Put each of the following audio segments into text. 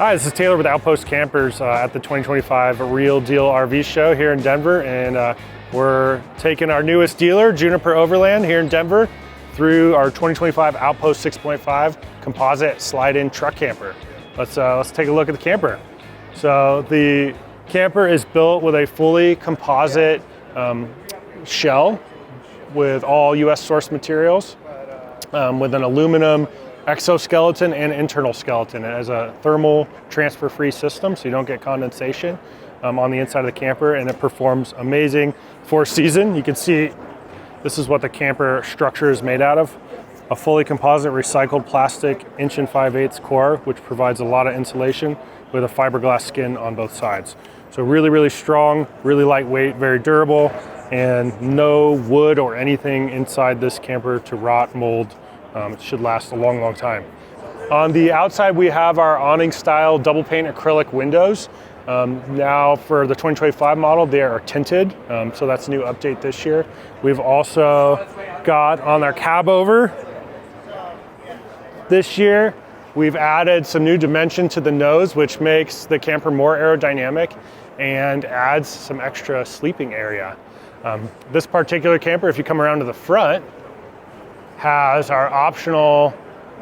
Hi, this is Taylor with Outpost Campers at the 2025 Real Deal RV Show here in Denver, and we're taking our newest dealer, Juniper Overland, here in Denver through our 2025 Outpost 6.5 composite slide-in truck camper. Let's take a look at the camper. So the camper is built with a fully composite shell with all U.S. source materials, with an aluminum exoskeleton and internal skeleton. It has a thermal transfer-free system, so you don't get condensation on the inside of the camper, and it performs amazing for season. You can see this is what the camper structure is made out of. A fully composite recycled plastic 1 5/8" core, which provides a lot of insulation with a fiberglass skin on both sides. So really strong, really lightweight, very durable, and no wood or anything inside this camper to rot, mold. It should last a long time. On the outside, we have our awning style double pane acrylic windows. Now for the 2025 model, they are tinted, so that's a new update this year. We've also got on our cab over this year, we've added some new dimension to the nose, which makes the camper more aerodynamic and adds some extra sleeping area. This particular camper, if you come around to the front, has our optional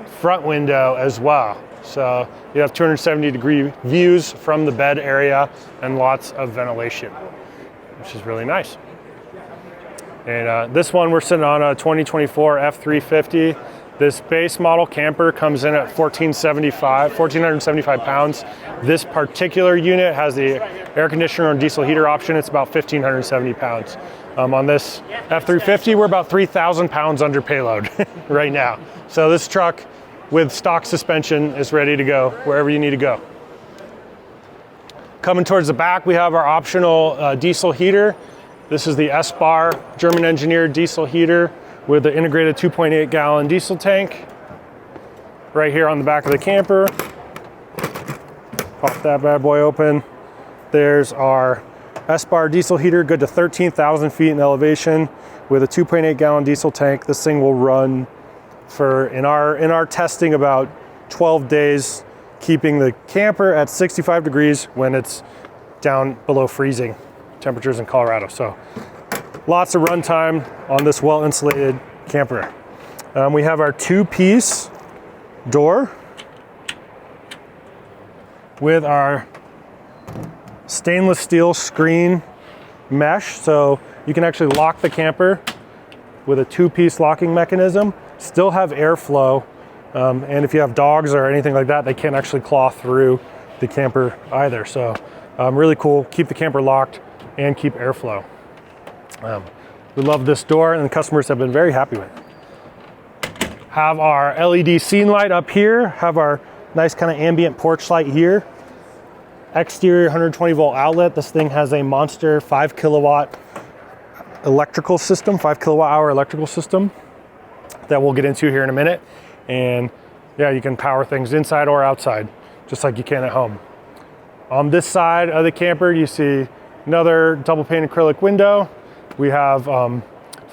front window as well. So you have 270-degree views from the bed area and lots of ventilation, which is really nice. And this one, we're sitting on a 2024 F350. This base model camper comes in at 1,475 pounds. This particular unit has the air conditioner and diesel heater option. It's about 1,570 pounds. On this F350, we're about 3,000 pounds under payload right now. So this truck with stock suspension is ready to go wherever you need to go. Coming towards the back, we have our optional diesel heater. This is the S-Bar German engineered diesel heater with the integrated 2.8 gallon diesel tank right here on the back of the camper. Pop that bad boy open. There's our S-Bar diesel heater, good to 13,000 feet in elevation with a 2.8 gallon diesel tank. This thing will run for, in our testing, about 12 days, keeping the camper at 65 degrees when it's down below freezing temperatures in Colorado. So lots of run time on this well-insulated camper. We have our two-piece door with our stainless steel screen mesh, so you can actually lock the camper with a two-piece locking mechanism, still have airflow, and if you have dogs or anything like that, they can't actually claw through the camper either. So really cool, keep the camper locked and keep airflow. We love this door, and the customers have been very happy with it. Have our LED scene light up here, have our nice kind of ambient porch light here. Exterior 120 volt outlet. This thing has a monster 5 kilowatt electrical system, 5 kilowatt hour electrical system that we'll get into here in a minute. And yeah, you can power things inside or outside, just like you can at home. On this side of the camper, you see another double pane acrylic window. We have, from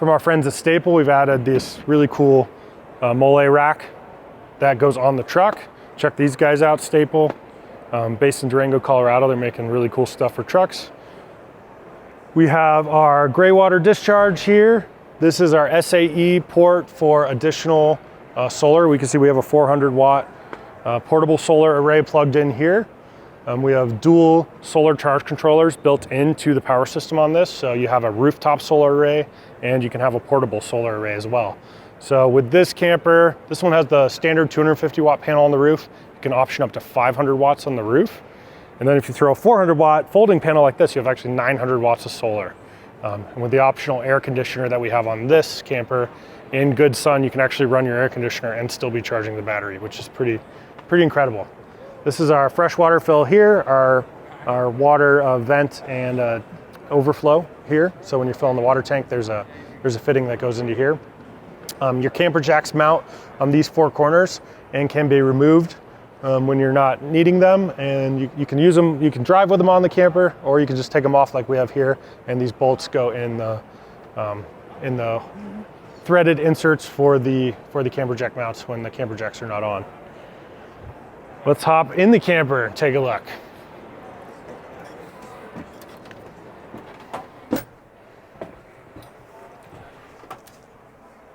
our friends at Staple, we've added this really cool mole rack that goes on the truck. Check these guys out, Staple. Based in Durango, Colorado. They're making really cool stuff for trucks. We have our gray water discharge here. This is our SAE port for additional solar. We can see we have a 400 watt portable solar array plugged in here. We have dual solar charge controllers built into the power system on this. So you have a rooftop solar array and you can have a portable solar array as well. So with this camper, this one has the standard 250 watt panel on the roof. You can option up to 500 watts on the roof. And then if you throw a 400 watt folding panel like this, you have actually 900 watts of solar. And with the optional air conditioner that we have on this camper, in good sun, you can actually run your air conditioner and still be charging the battery, which is pretty incredible. This is our freshwater fill here, our water vent and overflow here. So when you're filling the water tank, there's a fitting that goes into here. Your camper jacks mount on these four corners and can be removed when you're not needing them, and you can use them. You can drive with them on the camper, or you can just take them off like we have here, and these bolts go in the threaded inserts for the camper jack mounts when the camper jacks are not on. Let's hop in the camper and take a look.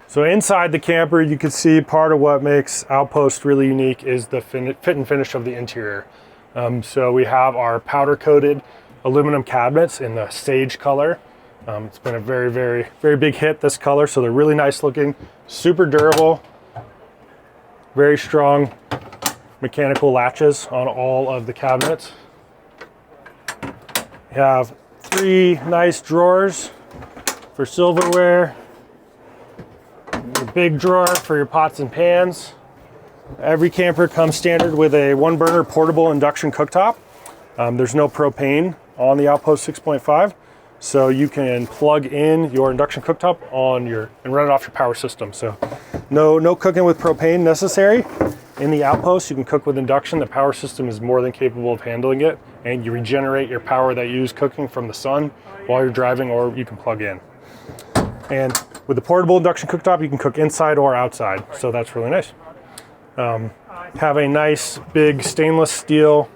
So inside the camper, you can see part of what makes Outpost really unique is the fit and finish of the interior. So we have our powder coated aluminum cabinets in the sage color. It's been a very, very, very big hit, this color. So they're really nice looking, super durable, very strong mechanical latches on all of the cabinets. You have 3 nice drawers for silverware. A big drawer for your pots and pans. Every camper comes standard with a 1-burner portable induction cooktop. There's no propane on the Outpost 6.5, so you can plug in your induction cooktop on and run it off your power system. So no cooking with propane necessary. In the Outpost, you can cook with induction. The power system is more than capable of handling it, and you regenerate your power that you use cooking from the sun while you're driving, or you can plug in. And with the portable induction cooktop, you can cook inside or outside, so that's really nice. Have a nice big stainless steel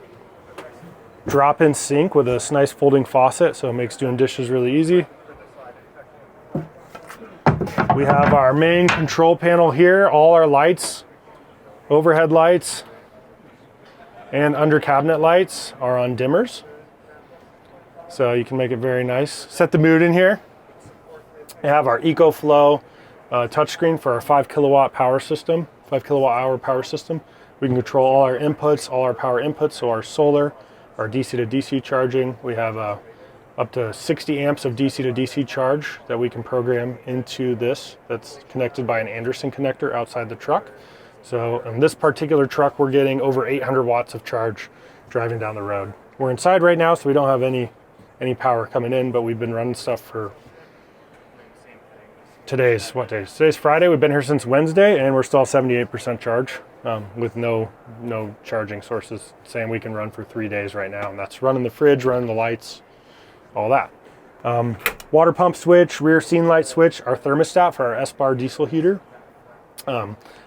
drop-in sink with this nice folding faucet, so it makes doing dishes really easy. We have our main control panel here. All our lights, overhead lights and under cabinet lights are on dimmers, so you can make it very nice. Set the mood in here. We have our EcoFlow touchscreen for our 5 kilowatt power system, 5 kilowatt hour power system. We can control all our inputs, all our power inputs, so our solar, our DC to DC charging. We have up to 60 amps of DC to DC charge that we can program into this. That's connected by an Anderson connector outside the truck. So in this particular truck, we're getting over 800 watts of charge driving down the road. We're inside right now, so we don't have any power coming in, but we've been running stuff for today's Friday. We've been here since Wednesday, and we're still 78% charge with no charging sources, saying we can run for 3 days right now. And that's running the fridge, running the lights, all that. Water pump switch, rear scene light switch, our thermostat for our S-bar diesel heater.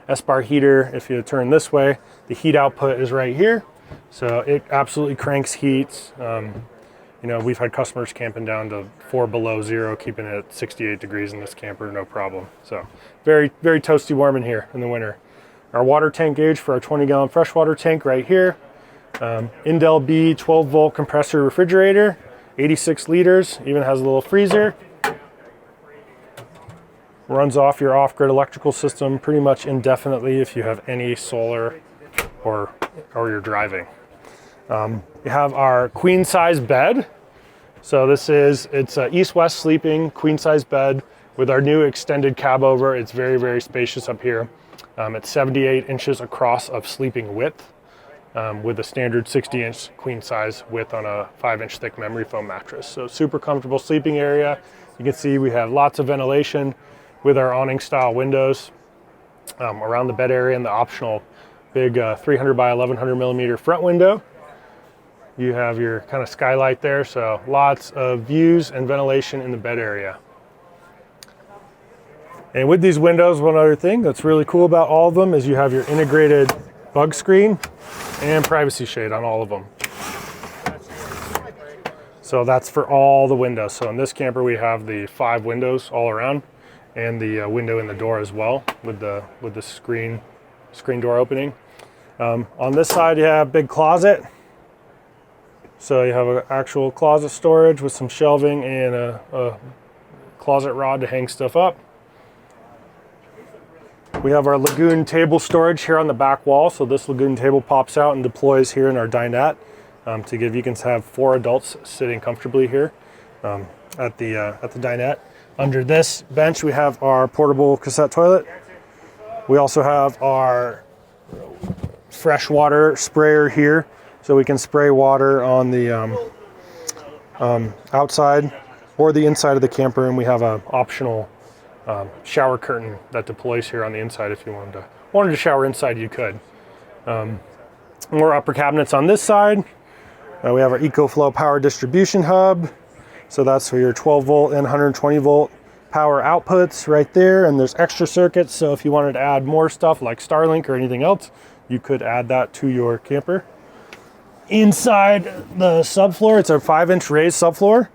S-bar heater, if you turn this way, the heat output is right here. So it absolutely cranks heat. You know, we've had customers camping down to 4 below zero, keeping it at 68 degrees in this camper, no problem. So very, very toasty warm in here in the winter. Our water tank gauge for our 20-gallon freshwater tank right here. Indel B 12-volt compressor refrigerator, 86 liters, even has a little freezer. Runs off your off-grid electrical system pretty much indefinitely if you have any solar or you're driving. We have our queen size bed. So it's a east-west sleeping queen size bed with our new extended cab over. It's very, very spacious up here. It's 78 inches across of sleeping width with a standard 60-inch queen size width on a 5-inch thick memory foam mattress. So super comfortable sleeping area. You can see we have lots of ventilation with our awning style windows around the bed area and the optional big 300 by 1100 millimeter front window. You have your kind of skylight there, so lots of views and ventilation in the bed area. And with these windows, one other thing that's really cool about all of them is you have your integrated bug screen and privacy shade on all of them. So that's for all the windows. So in this camper, we have the 5 windows all around and the window in the door as well with the screen door opening. On this side, you have a big closet. So you have an actual closet storage with some shelving and a closet rod to hang stuff up. We have our Lagoon table storage here on the back wall. So this Lagoon table pops out and deploys here in our dinette you can have 4 adults sitting comfortably here at the dinette. Under this bench, we have our portable cassette toilet. We also have our freshwater sprayer here, so we can spray water on the outside or the inside of the camper, and we have an optional shower curtain that deploys here on the inside. If you wanted to shower inside, you could. More upper cabinets on this side. We have our EcoFlow power distribution hub. So that's for your 12 volt and 120 volt power outputs right there. And there's extra circuits. So if you wanted to add more stuff like Starlink or anything else, you could add that to your camper. Inside the subfloor, it's a 5-inch raised subfloor,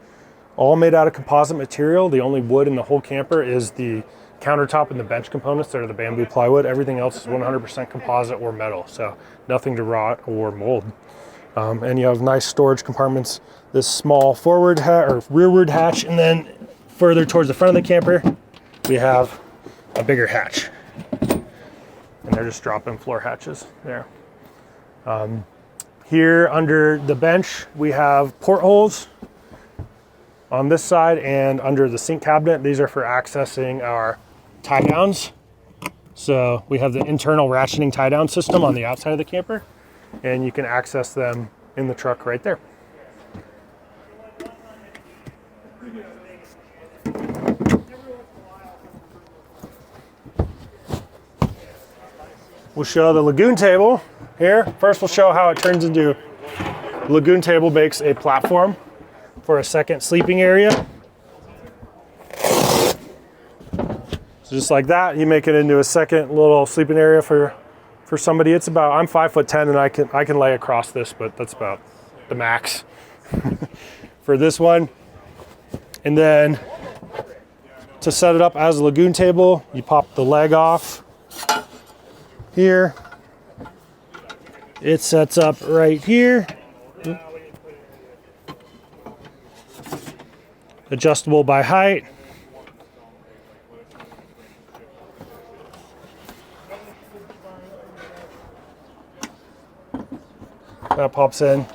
all made out of composite material. The only wood in the whole camper is the countertop and the bench components that are the bamboo plywood. Everything else is 100% composite or metal, so nothing to rot or mold. And you have nice storage compartments, this small forward or rearward hatch, and then further towards the front of the camper, we have a bigger hatch. And they're just drop-in floor hatches there. Here under the bench, we have portholes on this side and under the sink cabinet. These are for accessing our tie downs. So we have the internal ratcheting tie down system on the outside of the camper, and you can access them in the truck right there. We'll show the lagoon table here. First, we'll show how it turns into. The lagoon table makes a platform for a second sleeping area. So just like that, you make it into a second little sleeping area for somebody. It's about, I'm 5'10" and I can lay across this, but that's about the max for this one. And then to set it up as a lagoon table, you pop the leg off here. It sets up right here. Adjustable by height. That pops in.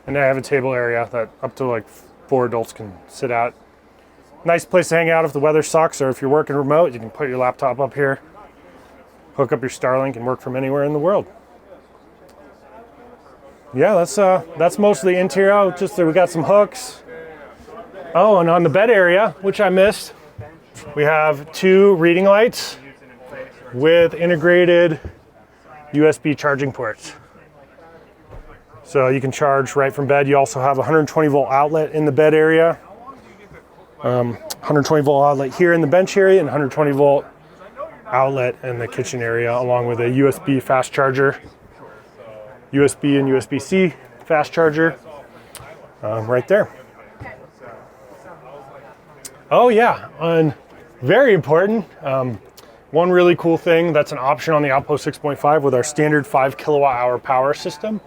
And I have a table area that up to like 4 adults can sit at. Nice place to hang out if the weather sucks, or if you're working remote, you can put your laptop up here, hook up your Starlink, and work from anywhere in the world. Yeah, that's mostly interior. Oh, just we got some hooks. Oh, and on the bed area, which I missed, we have 2 reading lights with integrated USB charging ports. So you can charge right from bed. You also have a 120 volt outlet in the bed area. 120 volt outlet here in the bench area, and 120 volt outlet in the kitchen area, along with a USB fast charger, USB and USB-C fast charger right there. Oh yeah, and very important, one really cool thing that's an option on the Outpost 6.5 with our standard 5 kilowatt hour power system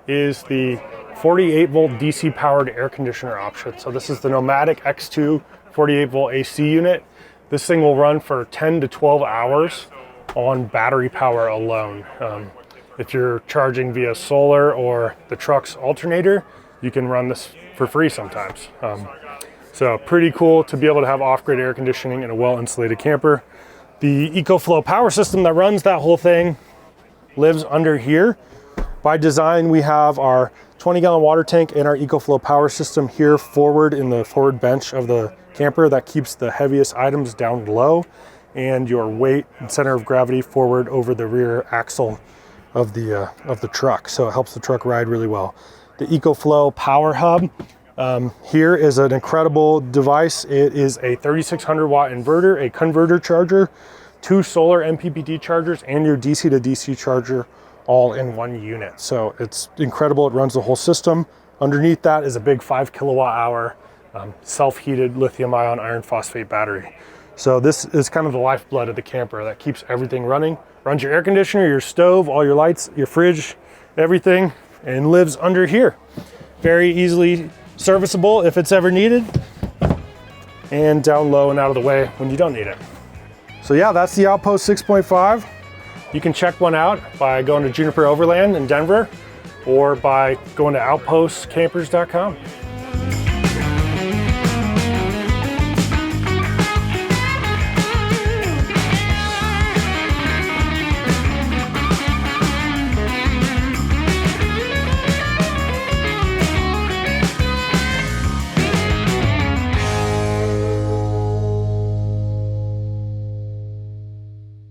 is the 48 volt DC powered air conditioner option. So this is the Nomadic X2 48 volt AC unit. This thing will run for 10 to 12 hours on battery power alone. If you're charging via solar or the truck's alternator, you can run this for free sometimes. So pretty cool to be able to have off-grid air conditioning in a well-insulated camper. The EcoFlow power system that runs that whole thing lives under here. By design, we have our 20-gallon water tank and our EcoFlow power system here forward in the forward bench of the camper. That keeps the heaviest items down low and your weight and center of gravity forward over the rear axle of the truck. So it helps the truck ride really well. The EcoFlow power hub here is an incredible device. It is a 3600 watt inverter, a converter charger, 2 solar MPPT chargers, and your DC to DC charger all in one unit. So it's incredible. It runs the whole system. Underneath that is a big 5 kilowatt hour self-heated lithium ion iron phosphate battery. So this is kind of the lifeblood of the camper that keeps everything running. Runs your air conditioner, your stove, all your lights, your fridge, everything, and lives under here. Very easily serviceable if it's ever needed, and down low and out of the way when you don't need it. So yeah, that's the Outpost 6.5. You can check one out by going to Juniper Overland in Denver, or by going to outpostcampers.com.